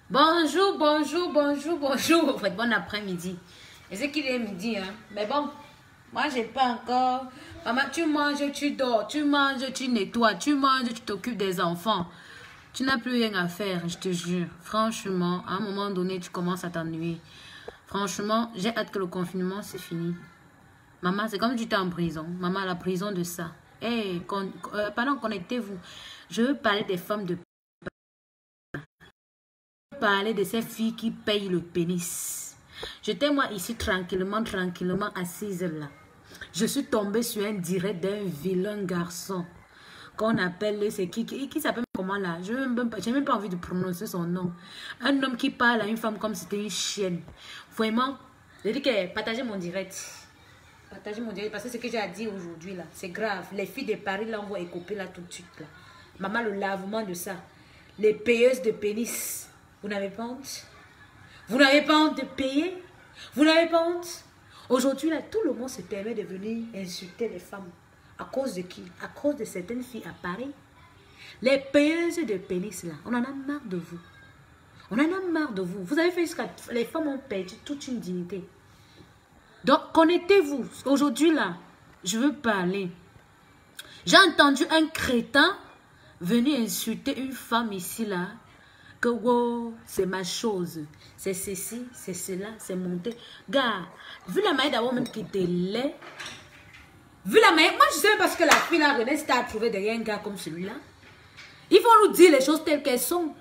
Bonjour, bonjour, bonjour, bonjour. En fait, bon après-midi. Et c'est qu'il est midi, hein. Mais bon, moi, j'ai pas encore. Maman, tu manges, tu dors. Tu manges, tu nettoies. Tu manges, tu t'occupes des enfants. Tu n'as plus rien à faire, je te jure. Franchement, à un moment donné, tu commences à t'ennuyer. Franchement, j'ai hâte que le confinement, c'est fini. Maman, c'est comme si tu étais en prison. Maman, la prison de ça. Hey, pardon, connectez-vous. Je veux parler des femmes de... Parler de ces filles qui payent le pénis. J'étais moi ici tranquillement assise là. Je suis tombée sur un direct d'un vilain garçon qu'on appelle, c'est qui s'appelle comment là? Je n'ai même pas envie de prononcer son nom. Un homme qui parle à une femme comme si c'était une chienne. Vraiment, j'ai dit que partagez mon direct. Partagez mon direct parce que ce que j'ai à dire aujourd'hui là, c'est grave. Les filles de Paris là, on va écoper là tout de suite là. Maman, le lavement de ça. Les payeuses de pénis. Vous n'avez pas honte? Vous n'avez pas honte de payer? Vous n'avez pas honte? Aujourd'hui, là, tout le monde se permet de venir insulter les femmes. À cause de qui? À cause de certaines filles à Paris. Les payeuses de pénis, là, on en a marre de vous. On en a marre de vous. Vous avez fait jusqu'à... Les femmes ont perdu toute une dignité. Donc, connectez-vous. Aujourd'hui, là, je veux parler. J'ai entendu un crétin venir insulter une femme ici, là. Que wow, c'est ma chose, c'est ceci, c'est cela, c'est monté. Gars, vu la manière d'avoir même qui était laid, vu la manière, moi je sais parce que la fille là, René Star a trouvé derrière un gars comme celui-là. Ils vont nous dire les choses telles qu'elles sont.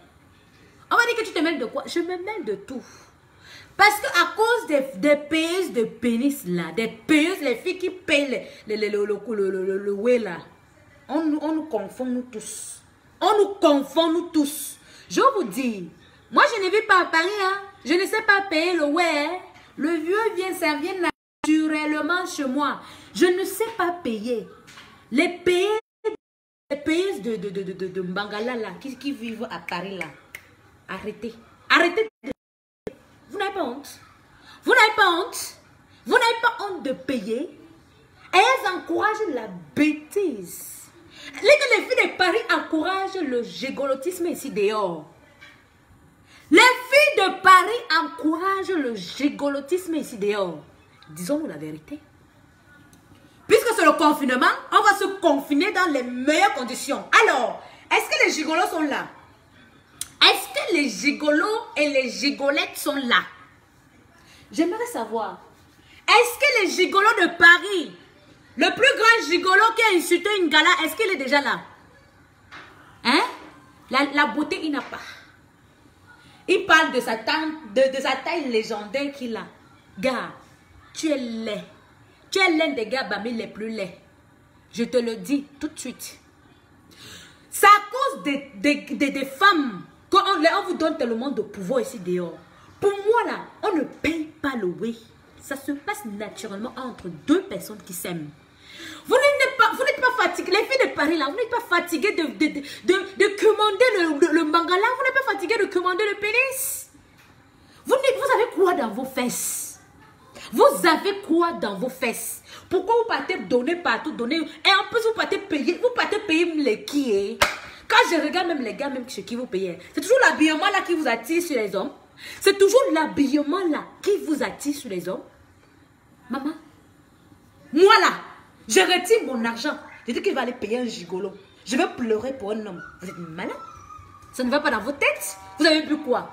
On va dire que tu te mêles de quoi? Je me mêle de tout. Parce que à cause des payeuses de pénis là, des payeuses, les filles qui payent le way là, on nous confond nous tous. On nous confond nous tous. Je vous dis, moi je ne vis pas à Paris, hein. Je ne sais pas payer le ouais. Hein. Le vieux vient, ça vient naturellement chez moi. Je ne sais pas payer. Les payeuses de Mbangala là, qui vivent à Paris là. Arrêtez. Arrêtez. Vous n'avez pas honte. Vous n'avez pas honte. Vous n'avez pas honte de payer. Et elles encouragent la bêtise. Les filles de Paris encouragent le gigolotisme ici dehors. Les filles de Paris encouragent le gigolotisme ici dehors. Disons-nous la vérité. Puisque c'est le confinement, on va se confiner dans les meilleures conditions. Alors, est-ce que les gigolos sont là? Est-ce que les gigolos et les gigolettes sont là? J'aimerais savoir. Est-ce que les gigolos de Paris... Le plus grand gigolo qui a insulté une gala, est-ce qu'il est déjà là? Hein? La beauté, il n'a pas. Il parle de sa taille légendaire qu'il a. Gars, tu es laid. Tu es l'un des gars parmi les plus laids. Je te le dis tout de suite. C'est à cause des femmes qu'on vous donne tellement de pouvoir ici dehors. Pour moi, là, on ne paye pas le way. Ça se passe naturellement entre deux personnes qui s'aiment. Vous n'êtes pas fatigué. Les filles de Paris, là, vous n'êtes pas fatigué de commander le mangala. Vous n'êtes pas fatigué de commander le pénis. Vous avez quoi dans vos fesses? Vous avez quoi dans vos fesses? Pourquoi vous partez donner partout, donner? Et en plus, vous partez payer les qui? Quand je regarde même les gars, même chez qui vous payez, c'est toujours l'habillement là qui vous attire sur les hommes. C'est toujours l'habillement là qui vous attire sur les hommes. Maman, moi là, je retire mon argent. Je dis qu'il va aller payer un gigolo. Je vais pleurer pour un homme. Vous êtes malin? Ça ne va pas dans vos têtes? Vous avez vu quoi?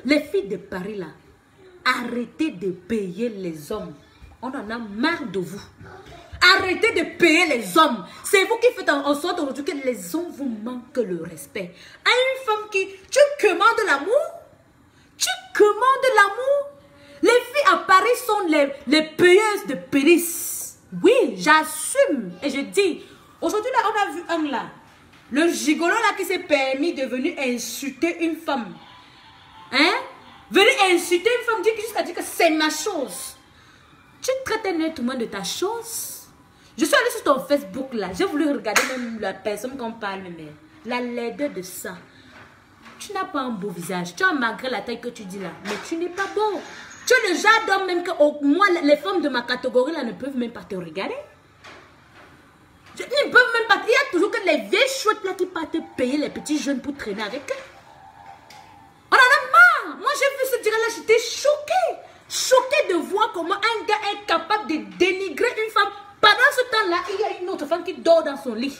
Les filles de Paris là, arrêtez de payer les hommes. On en a marre de vous. Arrêtez de payer les hommes. C'est vous qui faites en sorte aujourd'hui que les hommes vous manquent le respect. À une femme qui... Tu commandes l'amour? Tu commandes l'amour? Les filles à Paris sont les payeuses de pénis. Oui, j'assume. Et je dis, aujourd'hui là, on a vu un là. Le gigolo là qui s'est permis de venir insulter une femme. Hein? Venir insulter une femme, jusqu'à dire que c'est ma chose. Tu traites un être humain de ta chose. Je suis allée sur ton Facebook là. J'ai voulu regarder même la personne qu'on parle, mais la laideur de ça. Tu n'as pas un beau visage. Tu as malgré la taille que tu dis là. Mais tu n'es pas beau. Tu es le genre d'homme même que moi, les femmes de ma catégorie là ne peuvent même pas te regarder. Ils ne peuvent même pas. Il y a toujours que les vieilles chouettes là qui partent payer les petits jeunes pour traîner avec eux. On en a dort dans son lit.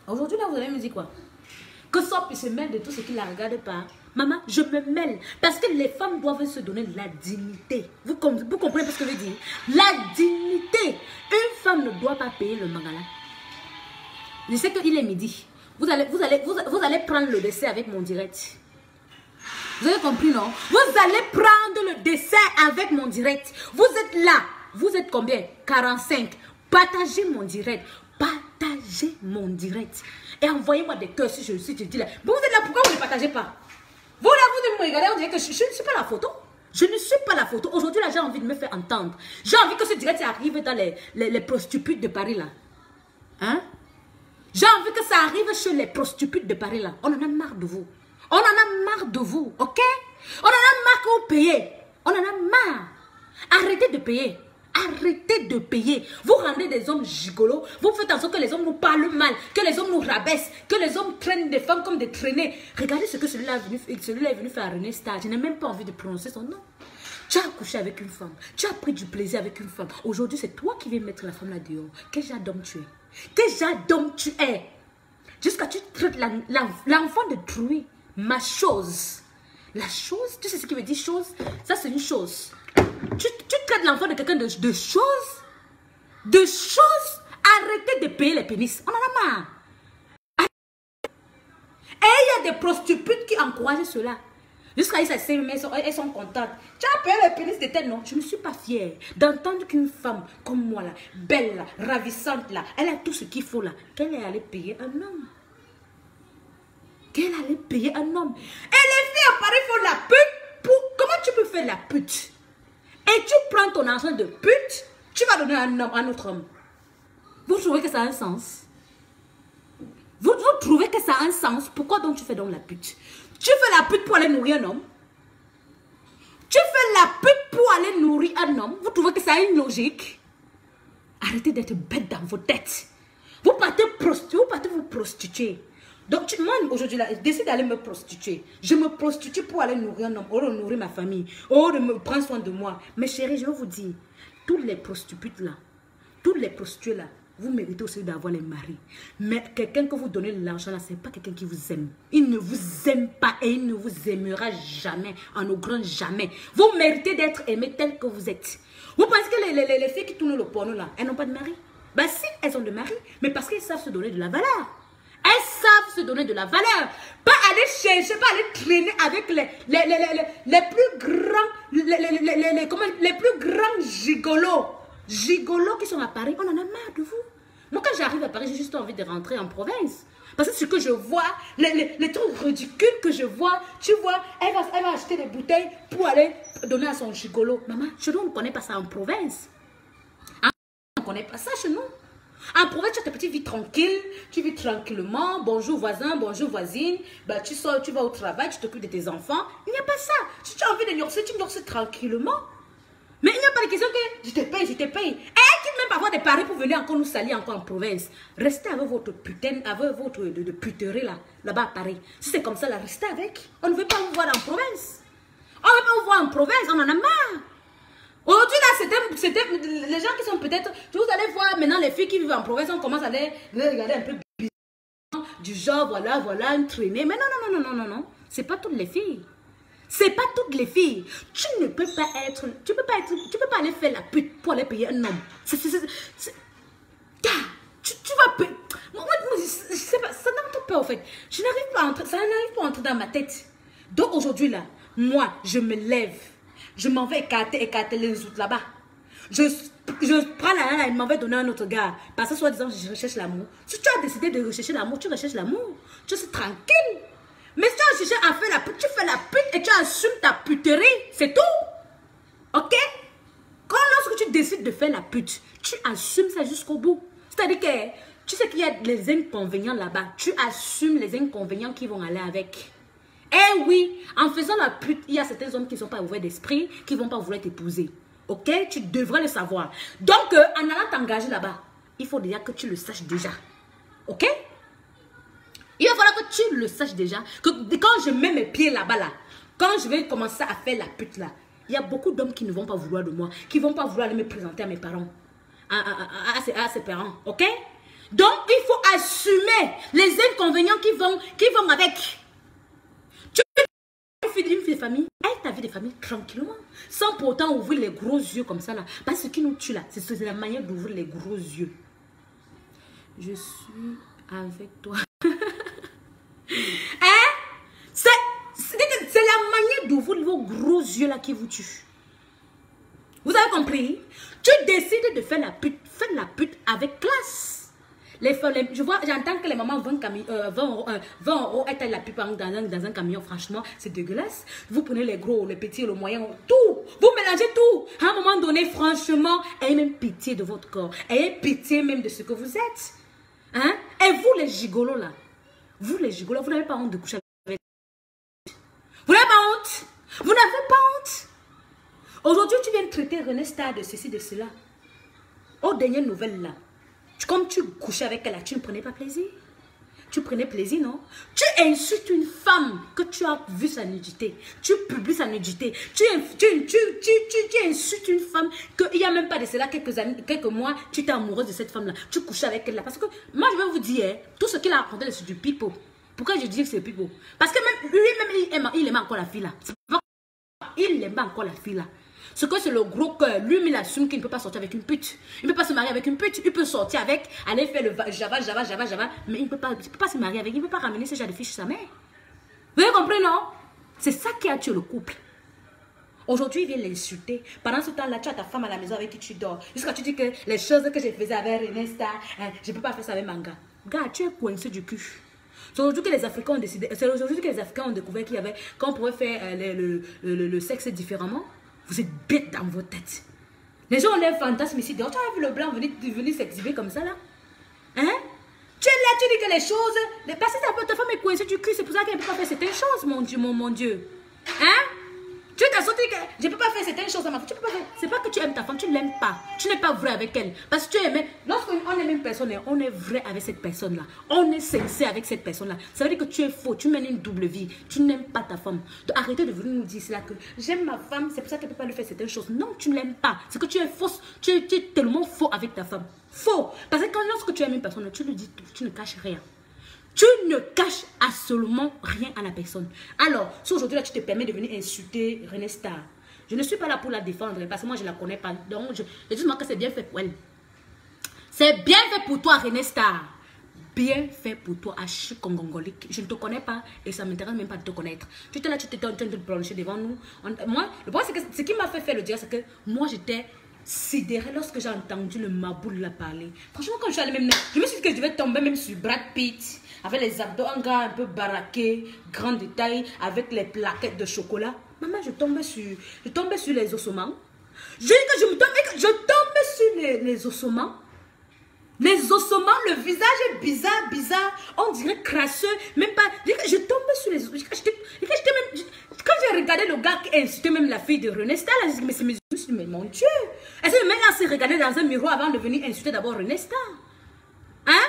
Aujourd'hui, là, vous allez me dire quoi? Que ça puisse se mêle de tout ce qui ne la regarde pas. Maman, je me mêle. Parce que les femmes doivent se donner la dignité. Vous comprenez ce que je veux dire? La dignité. Une femme ne doit pas payer le mangala. Je sais qu'il est midi. Vous allez prendre le dessert avec mon direct. Vous avez compris, non? Vous allez prendre le dessert avec mon direct. Vous êtes là. Vous êtes combien? 45. Partagez mon direct. Partagez mon direct. Et envoyez-moi des cœurs si je dis là. Vous êtes là, pourquoi vous ne partagez pas? Vous là, vous me regardez, on dirait que je ne suis pas la photo. Je ne suis pas la photo. Aujourd'hui, là, j'ai envie de me faire entendre. J'ai envie que ce direct arrive dans les prostituées de Paris, là. Hein? J'ai envie que ça arrive chez les prostituées de Paris, là. On en a marre de vous. On en a marre de vous, ok? On en a marre que vous payez. On en a marre. Arrêtez de payer. Arrêtez de payer. Vous rendez des hommes gigolos. Vous faites en sorte que les hommes nous parlent mal, que les hommes nous rabaissent, que les hommes traînent des femmes comme des traînées. Regardez ce que celui-là est venu faire à René Star. Je n'ai même pas envie de prononcer son nom. Tu as couché avec une femme. Tu as pris du plaisir avec une femme. Aujourd'hui, c'est toi qui viens mettre la femme là dehors. Quel genre d'homme tu es? Quel genre d'homme tu es? Jusqu'à tu traites l'enfant de truie. Ma chose. La chose, tu sais ce qui veut dire chose? Ça, c'est une chose. Tu traites l'enfant de quelqu'un de choses? De choses? Arrêtez de payer les pénis. On en a marre. Et il y a des prostituées qui encouragent cela. Jusqu'à ils s'aiment, elles sont contentes. Tu as payé les pénis de tête, non? Je ne suis pas fière d'entendre qu'une femme comme moi, là, belle, là, ravissante, là, elle a tout ce qu'il faut, là, qu'elle est allée payer un homme. Qu'elle allait payer un homme. Et les filles à Paris font la pute. Comment tu peux faire la pute? Et tu prends ton argent de pute, tu vas donner à un autre homme. Vous trouvez que ça a un sens? Vous trouvez que ça a un sens? Pourquoi donc tu fais donc la pute? Tu fais la pute pour aller nourrir un homme? Tu fais la pute pour aller nourrir un homme? Vous trouvez que ça a une logique? Arrêtez d'être bête dans vos têtes. Vous partez vous prostituer. Donc, moi, aujourd'hui, je décide d'aller me prostituer. Je me prostitue pour aller nourrir un homme, pour nourrir ma famille, de me prendre soin de moi. Mais chérie, je vais vous dire, toutes les prostituées là, vous méritez aussi d'avoir les maris. Mais quelqu'un que vous donnez de l'argent là, ce n'est pas quelqu'un qui vous aime. Il ne vous aime pas et il ne vous aimera jamais, en au grand jamais. Vous méritez d'être aimé tel que vous êtes. Vous pensez que les filles qui tournent le porno là, elles n'ont pas de mari? Ben si, elles ont de mari, mais parce qu'elles savent se donner de la valeur. Elles savent se donner de la valeur. Pas aller chercher, pas aller traîner avec les plus grands gigolos. Gigolos qui sont à Paris. On en a marre de vous. Moi, quand j'arrive à Paris, j'ai juste envie de rentrer en province. Parce que ce que je vois, les trucs ridicules que je vois, tu vois, elle va acheter des bouteilles pour aller donner à son gigolo. Maman, chez nous, on ne connaît pas ça en province. On ne connaît pas ça chez nous. En province, tu as ta petite vie tranquille, tu vis tranquillement, bonjour voisin, bonjour voisine, bah, tu sors, tu vas au travail, tu t'occupes de tes enfants. Il n'y a pas ça. Si tu as envie de nurser, tu nurses tranquillement. Mais il n'y a pas de question que je te paye, je te paye. Et qui même pas avoir des paris pour venir encore nous salir encore en province. Restez avec votre putain, avec votre de puterie là-bas à Paris. Si c'est comme ça, là, restez avec. On ne veut pas vous voir en province. On ne veut pas vous voir en province, on en a marre. Aujourd'hui, là, c'était les gens qui sont peut-être... Vous allez voir maintenant les filles qui vivent en province, on commence à les regarder un peu bizarre, du genre, voilà, une traînée. Mais non. C'est pas toutes les filles. C'est pas toutes les filles. Tu ne peux pas être... Tu peux pas aller faire la pute pour aller payer un homme. Tu vas payer... Je sais pas, ça n'entre pas, en fait. Ça n'arrive pas à entrer dans ma tête. Donc aujourd'hui, là, moi, je me lève. Je m'en vais écarter les autres là-bas. Je prends la nana et m'en vais donner à un autre gars. Parce que soi-disant, je recherche l'amour. Si tu as décidé de rechercher l'amour, tu recherches l'amour. Tu es tranquille. Mais si tu as cherché à faire la pute, tu fais la pute et tu assumes ta puterie. C'est tout. Ok? Lorsque tu décides de faire la pute, tu assumes ça jusqu'au bout. C'est-à-dire que tu sais qu'il y a les inconvénients là-bas. Tu assumes les inconvénients qui vont aller avec. Eh oui, en faisant la pute, il y a certains hommes qui ne sont pas ouverts d'esprit, qui ne vont pas vouloir t'épouser. Ok? Tu devrais le savoir. Donc, en allant t'engager là-bas, il faut déjà que tu le saches déjà. Ok? Il va falloir que tu le saches déjà. Que quand je mets mes pieds là-bas, là, quand je vais commencer à faire la pute là, il y a beaucoup d'hommes qui ne vont pas vouloir de moi, qui ne vont pas vouloir aller me présenter à mes parents. à ses parents, ok? Donc, il faut assumer les inconvénients qui vont avec. Tu fais une vie de famille, aide ta vie de famille tranquillement, sans pourtant ouvrir les gros yeux comme ça là. Parce que ce qui nous tue là, c'est la manière d'ouvrir les gros yeux. Je suis avec toi. Hein? C'est la manière d'ouvrir vos gros yeux là qui vous tue. Vous avez compris? Tu décides de faire la pute. Faites la pute avec classe. J'entends que les mamans 20 euros étalent la pute dans un camion. Franchement, c'est dégueulasse. Vous prenez les gros, les petits, le moyen, tout. Vous mélangez tout. À un moment donné, franchement, ayez même pitié de votre corps. Ayez pitié même de ce que vous êtes. Hein? Et vous les gigolos là, vous n'avez pas honte de coucher avec. Vous n'avez pas honte? Vous n'avez pas honte? Aujourd'hui, tu viens de traiter René Star de ceci, de cela. Aux dernières nouvelles là, comme tu couchais avec elle là, tu ne prenais pas plaisir. Tu prenais plaisir, non? Tu insultes une femme que tu as vu sa nudité. Tu publies sa nudité. Tu insultes une femme qu'il n'y a même pas de cela quelques mois, tu étais amoureuse de cette femme-là. Tu couchais avec elle là. Parce que moi, je vais vous dire, tout ce qu'il a raconté, c'est du pipeau. Pourquoi je dis que c'est pipeau? Parce que même lui-même, il aime encore la fille là. Il aime encore la fille là. Ce que c'est le gros cœur. Lui, il assume qu'il ne peut pas sortir avec une pute. Il ne peut pas se marier avec une pute. Il peut sortir avec, aller faire le java. Mais il ne peut pas se marier avec. Il ne peut pas ramener ce genre de fille chez sa mère. Vous avez compris, non? C'est ça qui a tué le couple. Aujourd'hui, il vient l'insulter. Pendant ce temps-là, tu as ta femme à la maison avec qui tu dors. Jusqu'à tu dis que les choses que je faisais avec René Star, je ne peux pas faire ça avec Manga. Gars, tu es coincé du cul. C'est aujourd'hui que les Africains ont décidé. C'est aujourd'hui que les Africains ont découvert qu'on pouvait faire le sexe différemment. Vous êtes bêtes dans vos têtes. Les gens ont l'air fantasmes ici. Tu as vu le blanc venir s'exhiber comme ça là? Hein? Tu es là, tu dis que les choses... Parce que ta femme est coincée du cul, c'est pour ça qu'elle ne peut pas faire certaines choses, mon Dieu, mon Dieu. Hein? Tu t'as sorti que je ne peux pas faire certaines choses à ma femme. Tu peux pas faire. C'est pas que tu aimes ta femme, tu ne l'aimes pas. Tu n'es pas vrai avec elle. Parce que tu aimes. Lorsqu'on aime une personne, on est vrai avec cette personne-là. On est sincère avec cette personne-là. Ça veut dire que tu es faux. Tu mènes une double vie. Tu n'aimes pas ta femme. Donc arrêtez de venir nous dire cela que j'aime ma femme, c'est pour ça qu'elle ne peut pas lui faire certaines choses. Non, tu ne l'aimes pas. C'est que tu es fausse. Tu es tellement faux avec ta femme. Faux. Parce que lorsque tu aimes une personne, tu lui dis tout. Tu ne caches rien. Tu ne caches absolument rien à la personne. Alors, si aujourd'hui là tu te permets de venir insulter René Star, je ne suis pas là pour la défendre parce que moi je ne la connais pas. Donc je dis moi que c'est bien fait pour elle. C'est bien fait pour toi René Star. Bien fait pour toi Achille Kongongolique. Je ne te connais pas et ça ne m'intéresse même pas de te connaître. Tu étais là, tu étais en train de te prononcer devant nous. Moi, le problème c'est que ce qui m'a fait le dire, c'est que moi j'étais sidérée lorsque j'ai entendu le Maboul la parler. Franchement, quand je suis allée même, je me suis dit que je vais tomber même sur Brad Pitt. Avec les abdos, un gars un peu baraqué, grand détail, avec les plaquettes de chocolat. Maman, je tombais sur les ossements. Je dis que je tombe sur les ossements. Les ossements, le visage est bizarre. On dirait crasseux, même pas. Je tombais sur les ossements. Quand j'ai regardé le gars qui insultait même la fille de René Star, là, je me suis dit, mais mon Dieu. Est-ce que le mec là s'est regardé dans un miroir avant de venir insulter d'abord René Star? Hein?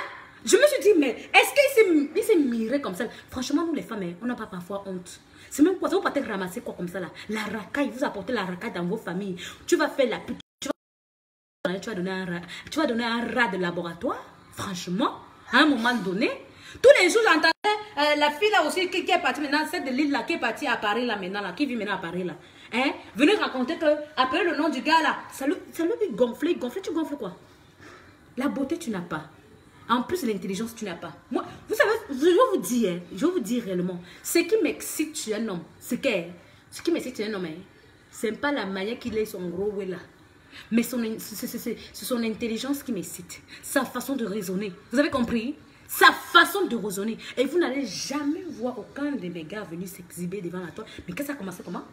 Je me suis dit, mais est-ce qu'il s'est miré comme ça? Franchement, nous les femmes, on n'a pas parfois honte. C'est même quoi, vous partez ramasser quoi comme ça là? La racaille, vous apportez la racaille dans vos familles. Tu vas faire la pute. Tu vas donner un rat de laboratoire. Franchement, à un moment donné, tous les jours j'entendais la fille là aussi qui est partie maintenant, celle de l'île là, qui est partie à Paris là maintenant, là, qui vit maintenant à Paris là. Hein? Venez raconter que, après le nom du gars là, ça lui gonfler, tu gonfles quoi? La beauté tu n'as pas. En plus, l'intelligence, tu n'as pas. Moi, vous savez, je vais vous dire réellement, ce qui m'excite chez un homme, ce qui m'excite chez un homme, c'est pas la manière qu'il est son gros ouais là. Mais c'est son intelligence qui m'excite. Sa façon de raisonner. Vous avez compris? Sa façon de raisonner. Et vous n'allez jamais voir aucun de mes gars venir s'exhiber devant la toile. Mais que ça a commencé comment?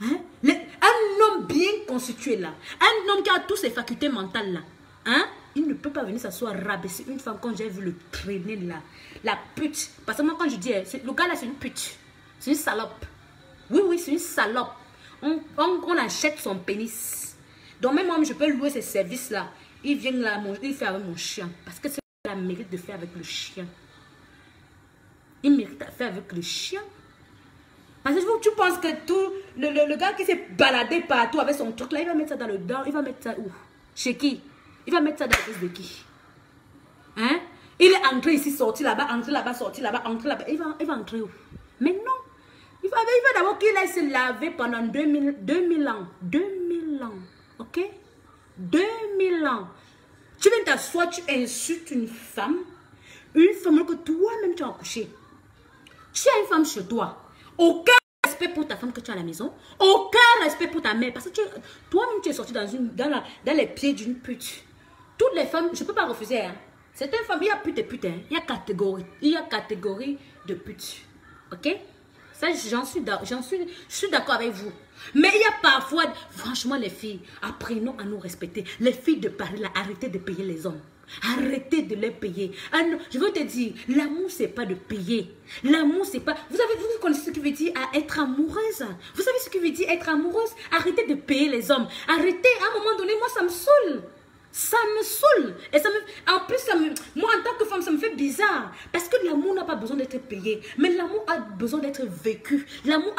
Hein? Un homme bien constitué là, un homme qui a toutes ses facultés mentales là, hein? Il ne peut pas venir s'asseoir rabaisser une femme quand j'ai vu le traîner là, la pute. Parce que moi quand je dis, le gars là c'est une pute, c'est une salope. Oui, c'est une salope. On achète son pénis. Donc même moi je peux louer ces services là. Il vient là, il fait avec mon chien. Parce que c'est la mérite de faire avec le chien. Il mérite de faire avec le chien. Parce que tu penses que tout, le gars qui s'est baladé partout avec son truc là, il va mettre ça dans le dent, il va mettre ça où? Chez qui? Il va mettre ça dans la tête de qui? Hein? Il est entré ici, sorti là-bas, entré là-bas, sorti là-bas, entré là-bas. Il va entrer où? Mais non. Il va d'abord qu'il aille se laver pendant 2000 ans. 2000 ans. Ok? 2000 ans. Tu viens t'asseoir, tu insultes une femme que toi-même tu as accouché. Tu as une femme chez toi. Aucun respect pour ta femme que tu as à la maison. Aucun respect pour ta mère. Parce que toi-même tu es sorti dans les pieds d'une pute. Toutes les femmes, je ne peux pas refuser. Hein. C'est une femme, il y a pute et pute. Hein. Il y a catégorie de pute. Ok? Ça, je suis d'accord avec vous. Mais il y a parfois, franchement les filles, apprenons à nous respecter. Les filles de Paris, là, arrêtez de payer les hommes. Arrêtez de les payer. Ah non, je veux te dire, l'amour, c'est pas de payer. L'amour, c'est pas... Vous connaissez ce que veut dire être amoureuse? Vous savez ce que veut dire être amoureuse? Arrêtez de payer les hommes. Arrêtez, à un moment donné, moi, ça me saoule. Ça me saoule. Et ça me... En plus, moi, en tant que femme, ça me fait bizarre. Parce que l'amour n'a pas besoin d'être payé. Mais l'amour a besoin d'être vécu. L'amour,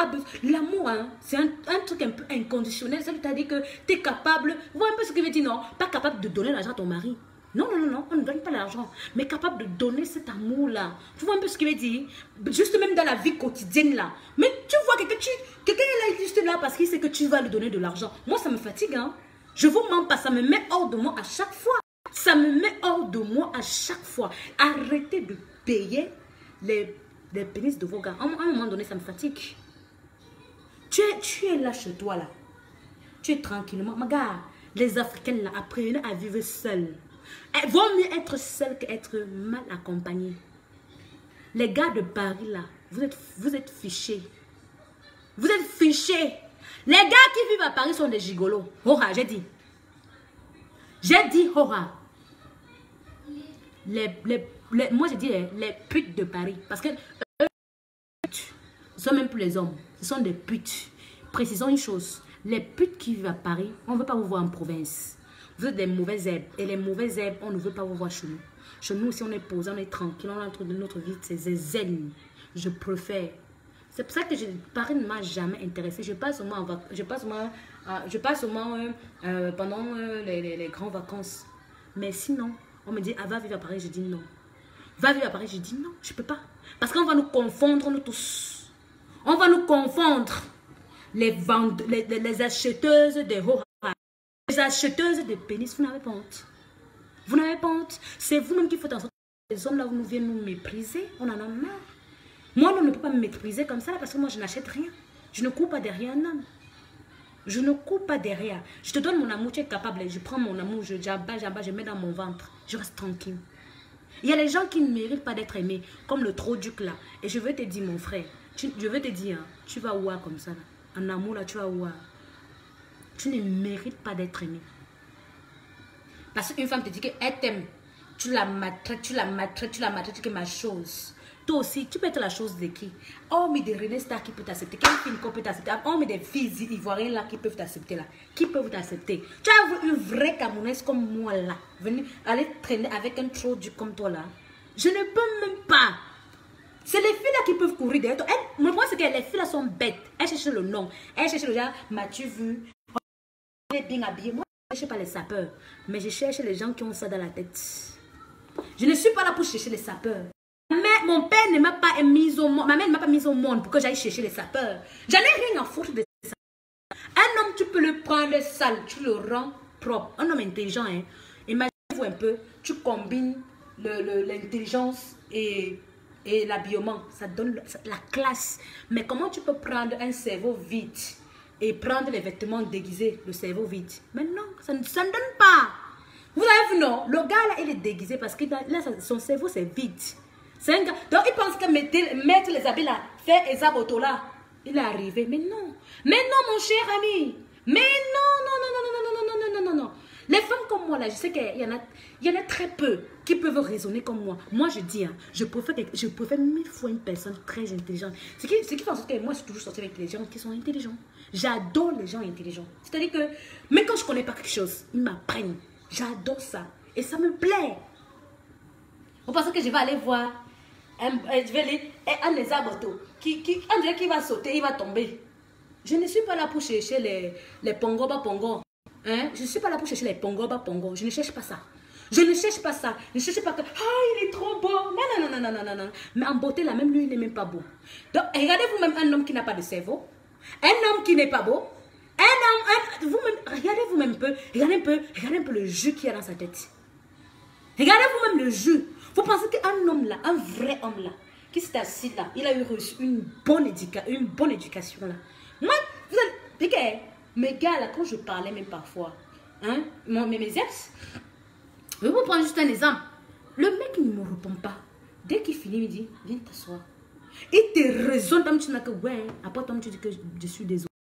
hein, c'est un truc un peu inconditionnel. Ça veut dire que tu es capable... Vous voyez un peu ce que veut dire, non? Pas capable de donner l'argent à ton mari. Non, non, non, non, on ne donne pas l'argent. Mais capable de donner cet amour-là. Tu vois un peu ce qu'il veut dire? Juste même dans la vie quotidienne, là. Mais tu vois quelqu'un est juste là parce qu'il sait que tu vas lui donner de l'argent. Moi, ça me fatigue, hein. Je vous mens pas, ça me met hors de moi à chaque fois. Ça me met hors de moi à chaque fois. Arrêtez de payer les pénis de vos gars. À un moment donné, ça me fatigue. Tu es là chez toi, là. Tu es tranquillement. Ma gars, les Africaines, là, apprenez à vivre seuls. Il vaut mieux être seul qu'être mal accompagné. Les gars de Paris, là, vous êtes fichés. Vous êtes fichés. Les gars qui vivent à Paris sont des gigolos. Hora, j'ai dit. J'ai dit hora. Moi, j'ai dit les putes de Paris. Parce que eux, ce sont même plus les hommes. Ce sont des putes. Précisons une chose. Les putes qui vivent à Paris, on ne veut pas vous voir en province. Vous êtes des mauvaises herbes. Et les mauvaises herbes, on ne veut pas vous voir chez nous. Chez nous, si on est posé, on est tranquille, on est entre notre vie, c'est zen. Je préfère. C'est pour ça que Paris ne m'a jamais intéressé. Je passe seulement pendant les grandes vacances. Mais sinon, on me dit, ah, va vivre à Paris, je dis non. Va vivre à Paris, je dis non, je ne peux pas. Parce qu'on va nous confondre, nous tous. On va nous confondre. Les acheteuses de hora, les acheteuses de pénis, vous n'avez pas honte. Vous n'avez pas honte. C'est vous-même qui faites en sorte que les hommes là, vous viennent nous mépriser. On en a marre. Moi, on ne peut pas me mépriser comme ça parce que moi, je n'achète rien. Je ne cours pas derrière un homme. Je ne cours pas derrière. Je te donne mon amour, tu es capable. Je prends mon amour, je mets dans mon ventre. Je reste tranquille. Il y a les gens qui ne méritent pas d'être aimés, comme le trop-duc là. Et je veux te dire, mon frère, je veux te dire, hein, tu vas où comme ça là. En amour là, tu vas où? Tu ne mérites pas d'être aimé. Parce qu'une femme te dit qu'elle t'aime. Tu la maltraites, tu que ma chose. Toi aussi, tu peux être la chose de qui? Oh, mais des René Star qui peut t'accepter. Quelle fille peut t'accepter? Oh, mais des filles ivoiriennes là qui peuvent t'accepter là. Qui peuvent t'accepter? Tu as une vraie Camerounaise comme moi là. Venir aller traîner avec un trop du comme toi là. Je ne peux même pas. C'est les filles là qui peuvent courir derrière toi. Le problème c'est que les filles là sont bêtes. Elles cherchent le nom. Elles cherchent le genre, m'as-tu vu? Elle est bien habillée. Moi, je ne cherche pas les sapeurs. Mais je cherche les gens qui ont ça dans la tête. Je ne suis pas là pour chercher les sapeurs. Mais mon père ne m'a pas mis au monde. Ma mère ne m'a pas mis au monde pour que j'aille chercher les sapeurs. J'en ai rien à foutre de ça. Un homme, tu peux le prendre sale, tu le rends propre. Un homme intelligent, hein. Imaginez-vous un peu, tu combines l'intelligence et l'habillement. Ça donne la classe. Mais comment tu peux prendre un cerveau vide et prendre les vêtements déguisés, le cerveau vide? Mais non, ça ne donne pas. Vous avez vu, non? Le gars là, il est déguisé parce que là, son cerveau c'est vide. C'est un gars. Donc il pense que mettre les habits là, faire Esaboto là, il est arrivé. Mais non. Mais non, mon cher ami. Mais non. Les femmes comme moi là, je sais qu'il y en a très peu qui peuvent raisonner comme moi. Moi je dis, hein, je préfère 1000 fois une personne très intelligente. Ce qui fait en sorte que moi je suis toujours sortie avec les gens qui sont intelligents. J'adore les gens intelligents. C'est-à-dire que, même quand je ne connais pas quelque chose, ils m'apprennent. J'adore ça. Et ça me plaît. Vous pensez que je vais aller voir un des arbres on dirait qu'il va sauter, il va tomber. Je ne suis pas là pour chercher les pongoba pongo. Hein? Je ne suis pas là pour chercher les pongoba pongo. Je ne cherche pas ça. Je ne cherche pas ça. Je ne cherche pas que, il est trop beau. Non. Mais en beauté, là, même lui, il n'est même pas beau. Donc, regardez vous-même un homme qui n'a pas de cerveau. Un homme qui n'est pas beau. Regardez vous-même un peu. Regardez un peu le jus qu'il y a dans sa tête. Regardez vous-même le jus. Vous pensez qu'un homme là, un vrai homme là, qui s'est assis là, il a eu reçu une bonne éducation là. Moi, vous allez, mes gars là, quand je parlais même parfois, hein, mes ex, je vais vous prendre juste un exemple. Le mec ne me répond pas. Dès qu'il finit, il me dit, viens t'asseoir. Il te raisonne, tu n'as que, ouais, après toi, tu dis que je suis désolé.